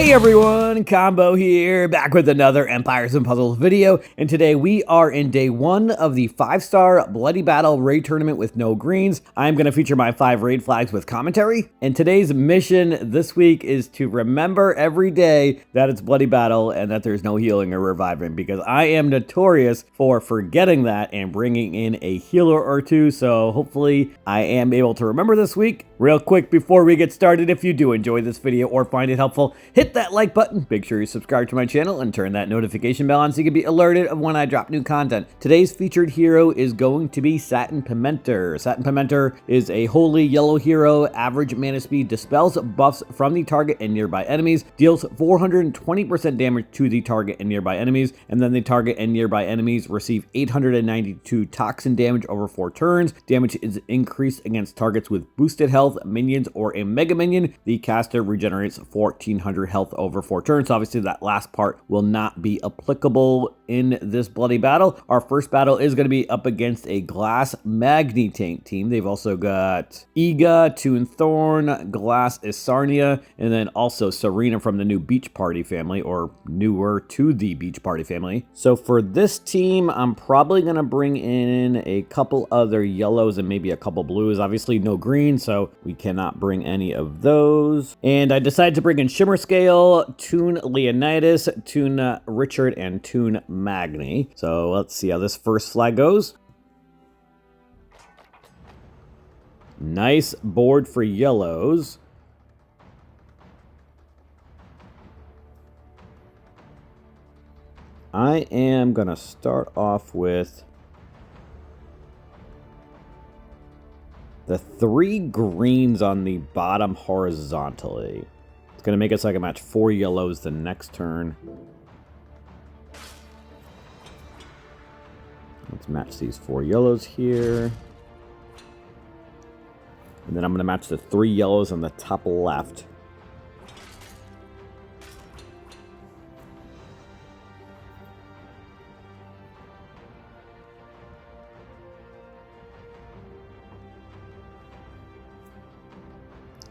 Hey everyone, Combo here, back with another Empires and Puzzles video, and today we are in day 1 of the 5-star Bloody Battle raid tournament with no greens. I'm going to feature my 5 raid flags with commentary, and today's mission this week is to remember every day that it's Bloody Battle and that there's no healing or reviving, because I am notorious for forgetting that and bringing in a healer or two, so hopefully I am able to remember this week. Real quick before we get started, if you do enjoy this video or find it helpful, hit that like button, make sure you subscribe to my channel, and turn that notification bell on so you can be alerted of when I drop new content. Today's featured hero is going to be Satin Pimenter. Satin Pimenter is a holy yellow hero, average mana speed, dispels buffs from the target and nearby enemies, deals 420% damage to the target and nearby enemies, and then the target and nearby enemies receive 892 toxin damage over 4 turns. Damage is increased against targets with boosted health, minions, or a mega minion. The caster regenerates 1400 health over 4 turns. Obviously that last part will not be applicable in this Bloody Battle. Our first battle is going to be up against a Glass Magni tank team. They've also got Iga, Toon Thorn, Glass Isarnia, and then also Serena from the new Beach Party family, or newer to the Beach Party family. So for this team, I'm probably going to bring in a couple other yellows and maybe a couple blues. Obviously no green, so we cannot bring any of those. And I decided to bring in Shimmer Scale, Toon Leonidas, Toon Richard, and Toon Magni. So let's see how this first flag goes. Nice board for yellows. I am going to start off with the 3 greens on the bottom horizontally. It's going to make it so I can match 4 yellows the next turn. Let's match these 4 yellows here. And then I'm going to match the 3 yellows on the top left.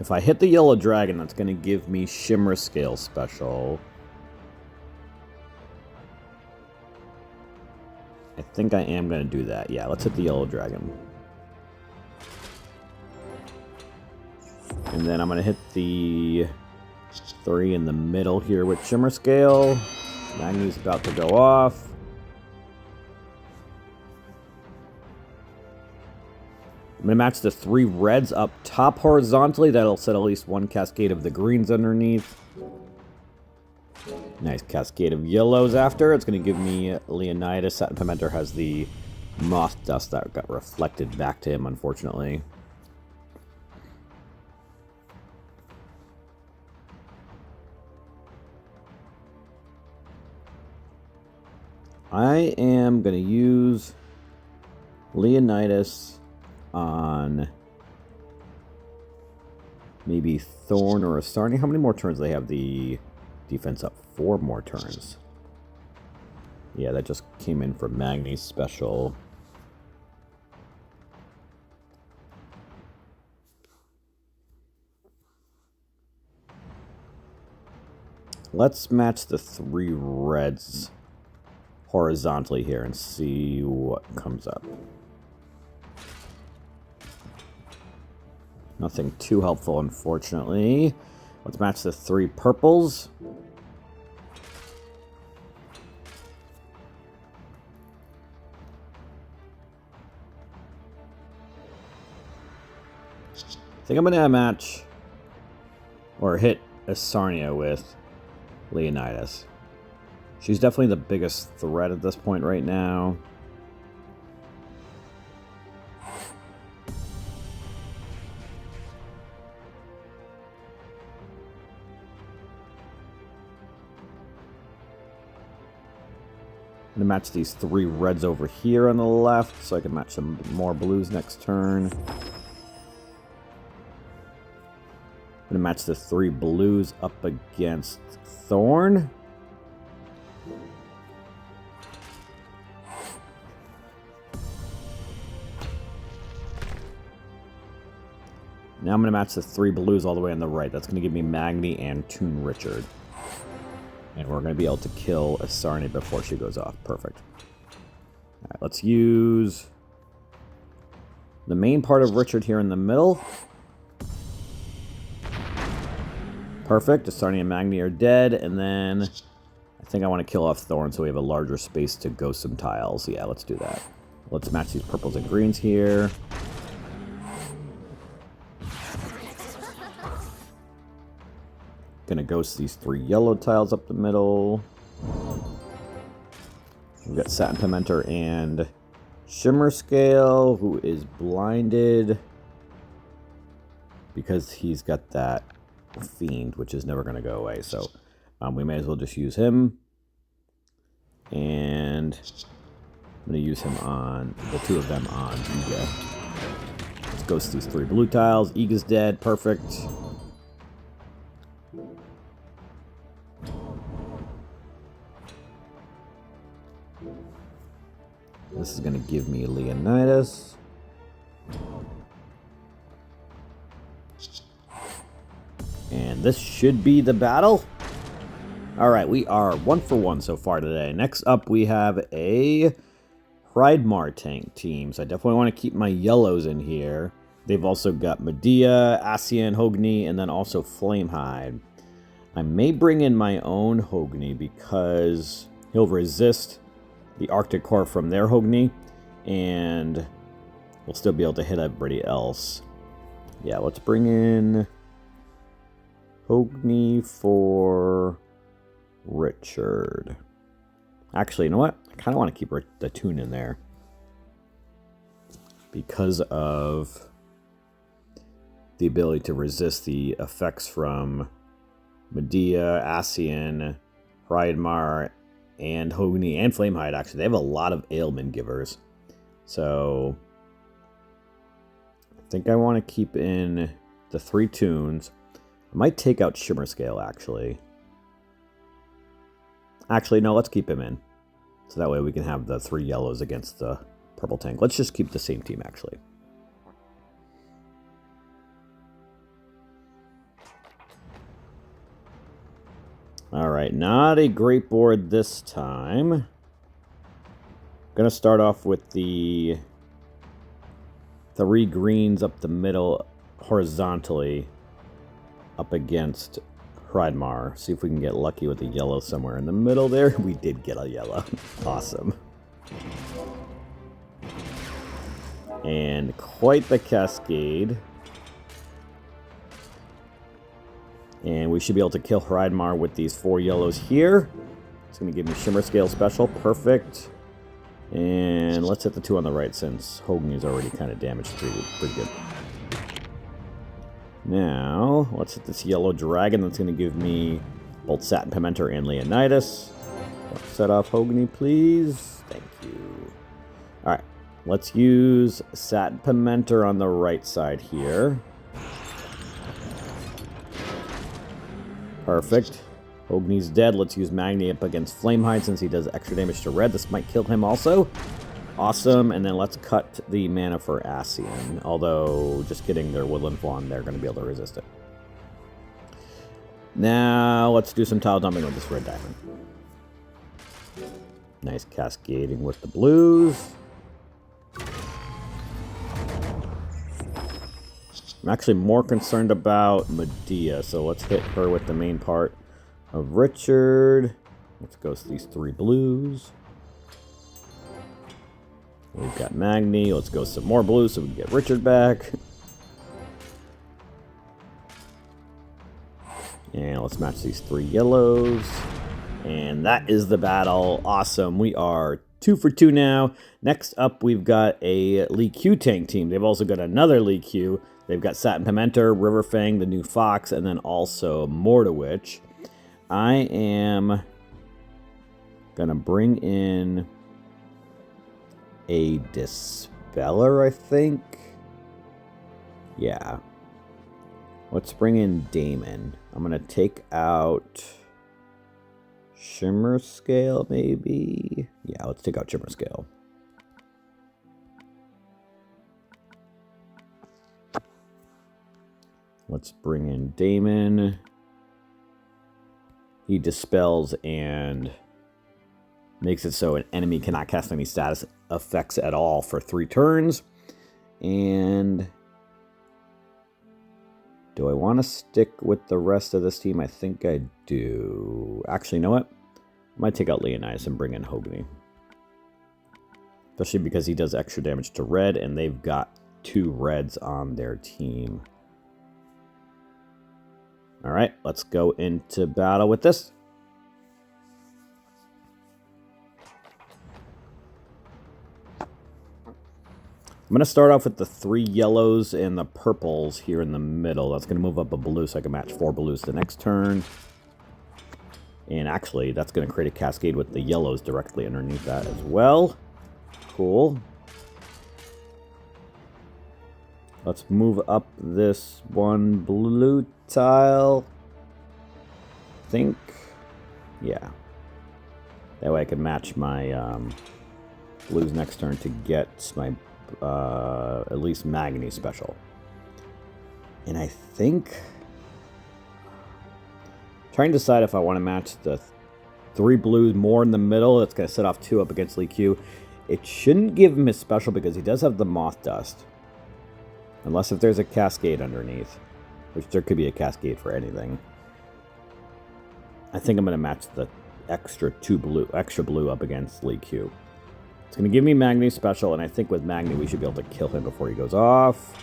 If I hit the yellow dragon, that's going to give me Shimmer Scale special. I think I am going to do that. Yeah, let's hit the yellow dragon. And then I'm going to hit the 3 in the middle here with Shimmer Scale. Magni's about to go off. I'm going to match the 3 reds up top horizontally. That'll set at least 1 cascade of the greens underneath. Nice cascade of yellows after. It's going to give me Leonidas. Satin Pimenter has the moth dust that got reflected back to him, unfortunately. I am going to use Leonidas on maybe Thorn or Isarnia. How many more turns do they have the defense up? 4 more turns. Yeah, that just came in for Magni's special. Let's match the 3 reds horizontally here and see what comes up. Nothing too helpful, unfortunately. Let's match the 3 purples. I think I'm going to match or hit Isarnia with Leonidas. She's definitely the biggest threat at this point right now. I'm going to match these 3 reds over here on the left so I can match some more blues next turn. I'm going to match the 3 blues up against Thorn. Now I'm going to match the 3 blues all the way on the right. That's going to give me Magni and Toon Richard. And we're going to be able to kill Asarni before she goes off. Perfect. All right, let's use the main part of Richard here in the middle. Perfect. Asarni and Magni are dead. And then I think I want to kill off Thorn so we have a larger space to ghost some tiles. Yeah, let's do that. Let's match these purples and greens here. Gonna ghost these 3 yellow tiles up the middle. We've got Satin Pimenter and Shimmer Scale, who is blinded because he's got that Fiend, which is never going to go away. So we may as well just use him. And I'm going to use him on the 2 of them on Iga. Let's ghost these 3 blue tiles. Iga's dead. Perfect. This is going to give me Leonidas. And this should be the battle. Alright, we are 1 for 1 so far today. Next up, we have a Hreidmar tank team. So I definitely want to keep my yellows in here. They've also got Medea, Ascian, Hogni, and then also Flamehide. I may bring in my own Hogni because he'll resist the Arctic Core from their Hogni, and we'll still be able to hit everybody else. Yeah, let's bring in Hogni for Richard. Actually, you know what? I kind of want to keep the Toon in there because of the ability to resist the effects from Medea, Ascian, Hreidmar, and Hogni, and Flamehide. Actually, they have a lot of ailment givers. So I think I want to keep in the 3 Toons. I might take out Shimmer Scale, actually. Actually, no, let's keep him in. So that way we can have the 3 yellows against the purple tank. Let's just keep the same team, actually. Alright, not a great board this time. Gonna start off with the 3 greens up the middle horizontally up against Hreidmar. See if we can get lucky with a yellow somewhere in the middle there. We did get a yellow. Awesome. And quite the cascade. And we should be able to kill Hreidmar with these 4 yellows here. It's going to give me Shimmer Scale special. Perfect. And let's hit the 2 on the right since Hogni is already kind of damaged pretty good. Now, let's hit this yellow dragon. That's going to give me both Satin Pimenter and Leonidas. Set off Hogni, please. Thank you. Alright, let's use Satin Pimenter on the right side here. Perfect. Hogni's dead. Let's use Magni up against Flamehide since he does extra damage to red. This might kill him also. Awesome. And then let's cut the mana for Ascian. Although, just kidding, their Woodland Fawn, they're going to be able to resist it. Now, let's do some tile dumping with this red diamond. Nice cascading with the blues. I'm actually more concerned about Medea, so let's hit her with the main part of Richard. Let's ghost these 3 blues. We've got Magni. Let's go some more blues so we can get Richard back. And let's match these 3 yellows. And that is the battle. Awesome. We are 2 for 2 now. Next up, we've got a Lee Q tank team. They've also got another Lee Q. They've got Satin Pimenter, Riverfang, the new Fox, and then also Mortawitch. I am going to bring in a Dispeller, I think. Yeah. Let's bring in Damon. I'm going to take out Shimmer Scale, maybe? Yeah, let's take out Shimmer Scale. Let's bring in Damon. He dispels and makes it so an enemy cannot cast any status effects at all for 3 turns. And do I want to stick with the rest of this team? I think I do. Actually, you know what? I might take out Leonidas and bring in Hogni. Especially because he does extra damage to red, and they've got 2 reds on their team. Alright, let's go into battle with this. I'm going to start off with the 3 yellows and the purples here in the middle. That's going to move up a blue so I can match 4 blues the next turn. And actually, that's going to create a cascade with the yellows directly underneath that as well. Cool. Let's move up this 1 blue tile. I think. Yeah. That way I can match my blues next turn to get my at least Magni special. And I think trying to decide if I want to match the 3 blues more in the middle. That's going to set off 2 up against Lee Q. It shouldn't give him his special because he does have the Moth Dust. Unless if there's a cascade underneath. Which there could be a cascade for anything. I think I'm going to match the extra blue up against Lee Q. It's going to give me Magni special, and I think with Magni we should be able to kill him before he goes off.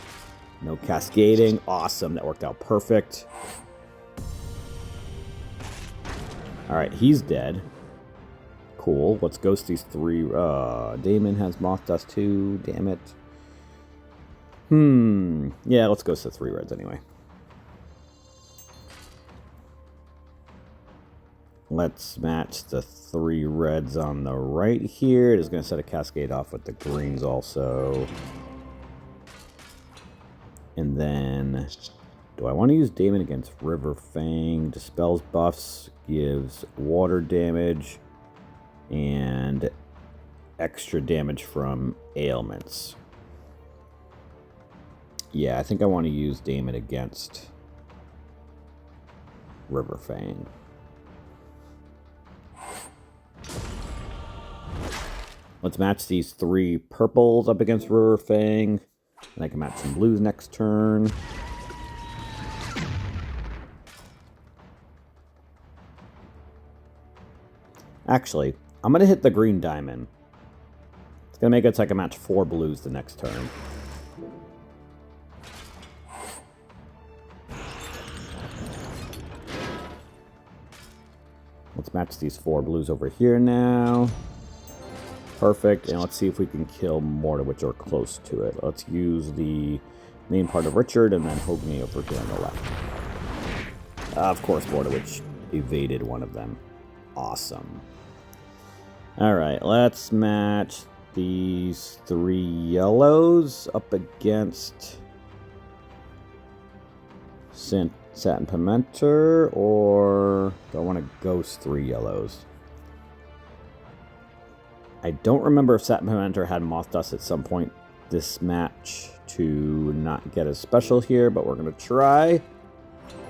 No cascading. Awesome. That worked out perfect. Alright, he's dead. Cool. Let's ghost these 3. Damon has Moth Dust too. Damn it. Yeah, let's ghost the 3 reds anyway. Let's match the 3 reds on the right here. It is going to set a cascade off with the greens also. And then, do I want to use Damon against River Fang? Dispels buffs, gives water damage, and extra damage from ailments. Yeah, I think I want to use Damon against River Fang. Let's match these 3 purples up against River Fang. And I can match some blues next turn. Actually, I'm going to hit the green diamond. It's going to make it so I can match 4 blues the next turn. Let's match these 4 blues over here now. Perfect, and let's see if we can kill Mordowitch or close to it. Let's use the main part of Richard and then Hogni over here on the left. Of course, Mordowitch evaded one of them. Awesome. Alright, let's match these 3 yellows up against Satin Pimenter, or do I want to ghost 3 yellows? I don't remember if Satin Pimenter had Moth Dust at some point this match to not get a special here, but we're going to try.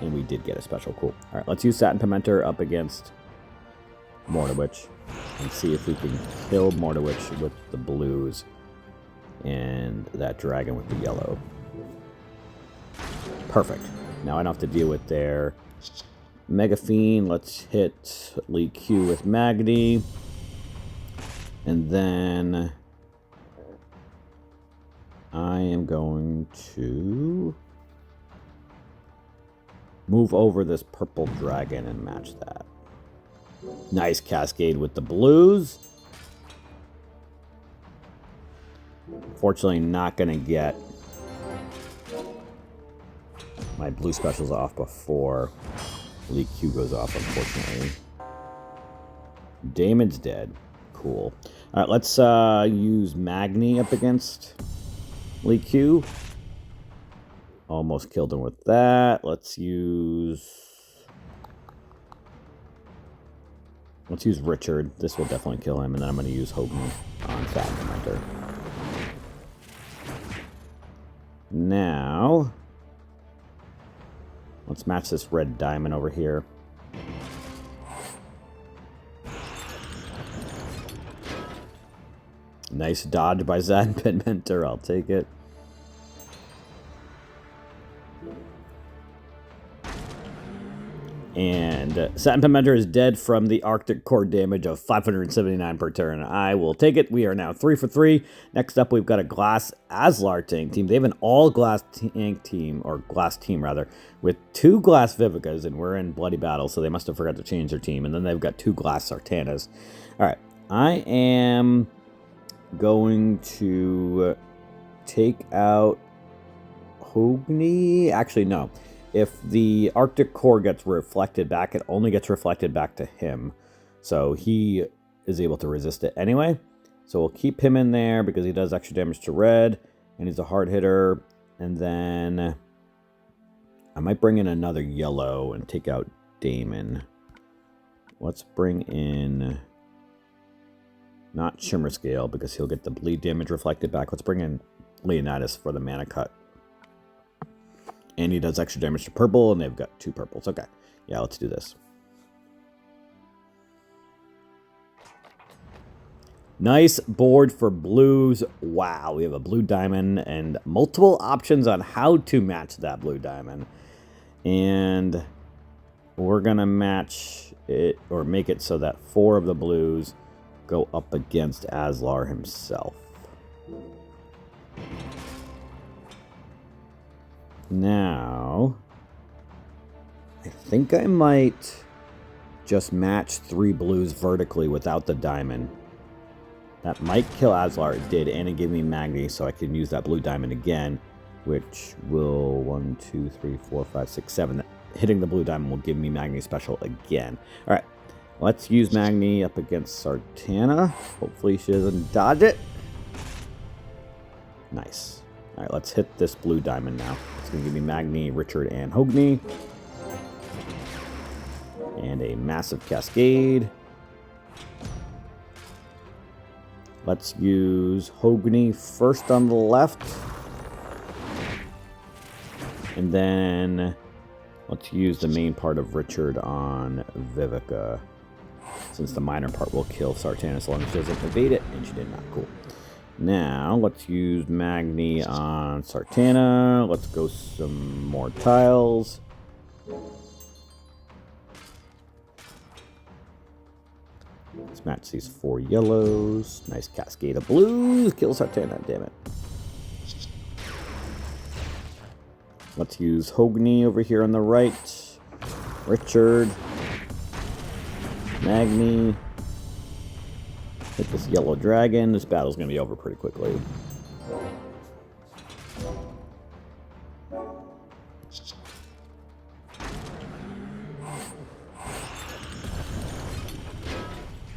And we did get a special. Cool. Alright, let's use Satin Pimenter up against Mordowitch and see if we can kill Mordowitch with the blues and that dragon with the yellow. Perfect. Now I don't have to deal with their Mega Fiend. Let's hit Lee Q with Magni. And then I am going to move over this purple dragon and match that. Nice cascade with the blues. Fortunately, not going to get my blue specials off before Lee Q goes off, unfortunately. Damon's dead. Cool. Alright, let's use Magni up against Lee Q. Almost killed him with that. Let's use Richard. This will definitely kill him, and then I'm going to use Hogni on Satin Pimenter. Now, let's match this red diamond over here. Nice dodge by Satin Pigmenter. I'll take it. And Satin Pigmenter is dead from the Arctic Core damage of 579 per turn. I will take it. We are now 3 for 3. Next up, we've got a Glass Aslar tank team. They have an all-glass tank team, or glass team, rather, with 2 Glass Vivicas, and we're in Bloody Battle, so they must have forgot to change their team. And then they've got 2 Glass Sartanas. All right. I am going to take out Hogni. Actually, no. If the Arctic Core gets reflected back, it only gets reflected back to him. So he is able to resist it anyway. So we'll keep him in there because he does extra damage to red. And he's a hard hitter. And then I might bring in another yellow and take out Damon. Let's bring in... not Shimmer Scale because he'll get the bleed damage reflected back. Let's bring in Leonidas for the mana cut. And he does extra damage to purple, and they've got 2 purples. Okay. Yeah, let's do this. Nice board for blues. Wow, we have a blue diamond and multiple options on how to match that blue diamond. And we're going to match it, or make it so that 4 of the blues go up against Aslar himself. Now, I think I might just match 3 blues vertically without the diamond. That might kill Aslar. It did, and it gave me Magni, so I can use that blue diamond again, which will 1, 2, 3, 4, 5, 6, 7. Hitting the blue diamond will give me Magni special again. All right, let's use Magni up against Sartana. Hopefully she doesn't dodge it. Nice. All right, let's hit this blue diamond now. It's going to give me Magni, Richard, and Hogni. And a massive Cascade. Let's use Hogni first on the left. And then let's use the main part of Richard on Vivica, since the minor part will kill Sartana as long as she doesn't evade it, and she did not. Cool. Now, let's use Magni on Sartana. Let's go some more tiles. Let's match these 4 yellows. Nice Cascade of blues. Kill Sartana, damn it. Let's use Hogni over here on the right. Richard. Magni. Hit this yellow dragon. This battle's going to be over pretty quickly.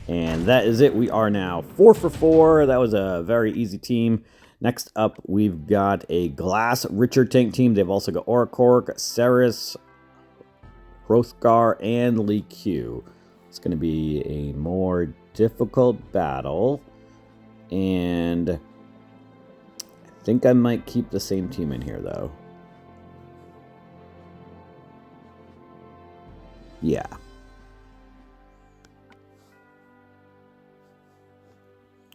And that is it. We are now 4 for 4. That was a very easy team. Next up, we've got a Glass Richard tank team. They've also got Oracork, Ceres, Hrothgar, and Lee Q. It's going to be a more difficult battle. And I think I might keep the same team in here, though. Yeah.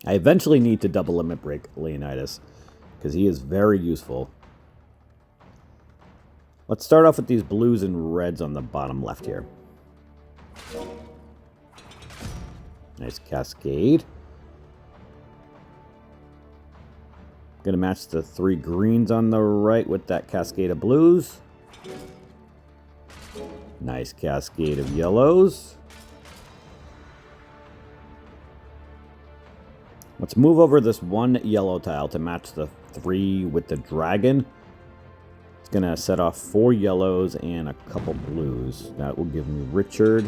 I eventually need to double limit break Leonidas, because he is very useful. Let's start off with these blues and reds on the bottom left here. Nice Cascade. Gonna match the 3 greens on the right with that Cascade of blues. Nice Cascade of yellows. Let's move over this 1 yellow tile to match the 3 with the dragon. It's going to set off 4 yellows and a couple blues. That will give me Richard.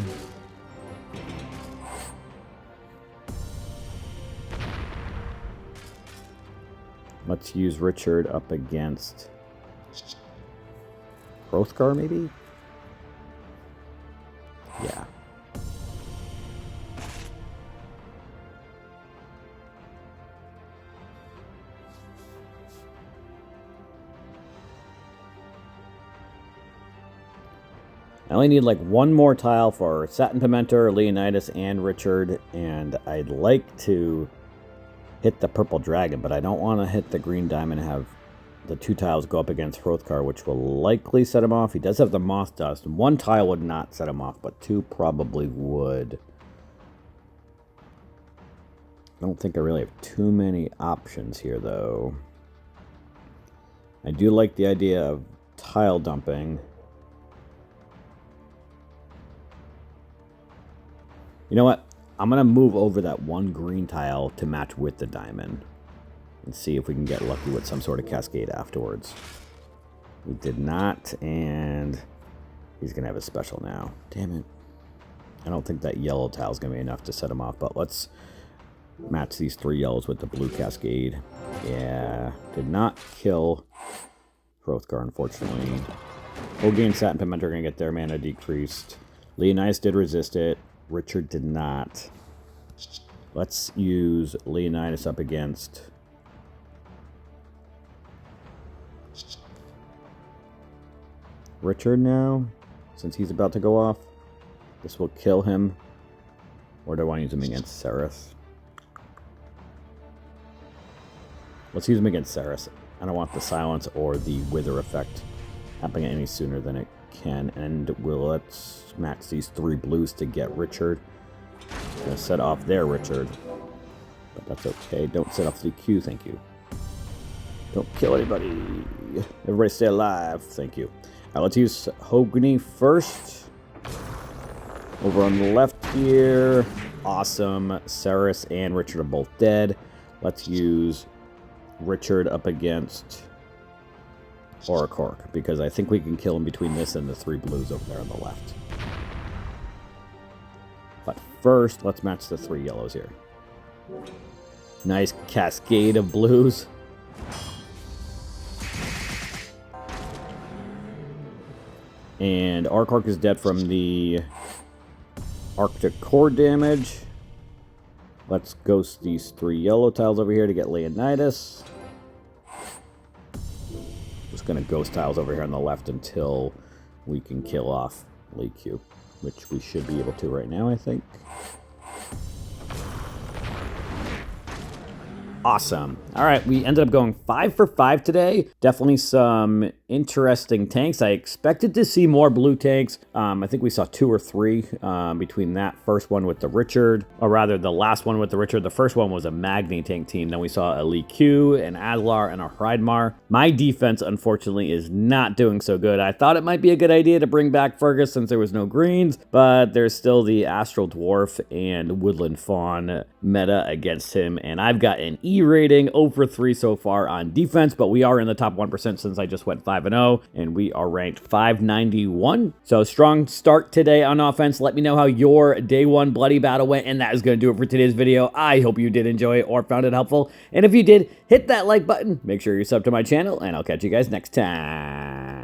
Let's use Richard up against Hrothgar, maybe? Yeah. I only need like 1 more tile for Satin Pigmenter, Leonidas, and Richard, and I'd like to hit the purple dragon, but I don't want to hit the green diamond and have the 2 tiles go up against Hrothgar, which will likely set him off. He does have the Moth Dust. 1 tile would not set him off, but 2 probably would. I don't think I really have too many options here, though. I do like the idea of tile dumping. You know what? I'm going to move over that 1 green tile to match with the diamond. And see if we can get lucky with some sort of cascade afterwards. We did not, and he's going to have a special now. Damn it. I don't think that yellow tile is going to be enough to set him off, but let's match these 3 yellows with the blue cascade. Yeah, did not kill Hrothgar, unfortunately. Ogier, Sat, and Pimenta are going to get their mana decreased. Leonidas did resist it. Richard did not. Let's use Leonidas up against Richard now, since he's about to go off. This will kill him. Or do I want to use him against Cerys? Let's use him against Cerys. I don't want the silence or the wither effect happening any sooner than it can. And let's max these 3 blues to get Richard. Gonna set off there, Richard. But that's okay. Don't set off the Q, thank you. Don't kill anybody. Everybody stay alive, thank you. Let's use Hogni first. Over on the left here. Awesome. Cerys and Richard are both dead. Let's use Richard up against Orichalc, because I think we can kill him between this and the 3 blues over there on the left. But first, let's match the 3 yellows here. Nice cascade of blues. And Orichalc is dead from the Arctic Core damage. Let's ghost these 3 yellow tiles over here to get Leonidas. Just going to ghost tiles over here on the left until we can kill off Leq, which we should be able to right now, I think. Awesome. All right, we ended up going 5 for 5 today. Definitely some interesting tanks. I expected to see more blue tanks. I think we saw 2 or 3 between that first one with the Richard, or rather the last one with the Richard. The first one was a Magni tank team. Then we saw a Leq, an Adlar, and a Hreidmar. My defense, unfortunately, is not doing so good. I thought it might be a good idea to bring back Fergus since there was no greens, but there's still the Astral Dwarf and Woodland Fawn meta against him, and I've got an E rating over 3 so far on defense, but we are in the top 1% since I just went 5-0, and we are ranked 591. So strong start today on offense. Let me know how your day 1 bloody battle went, and that is going to do it for today's video. I hope you did enjoy it or found it helpful, and if you did, hit that like button. Make sure you're sub to my channel, and I'll catch you guys next time.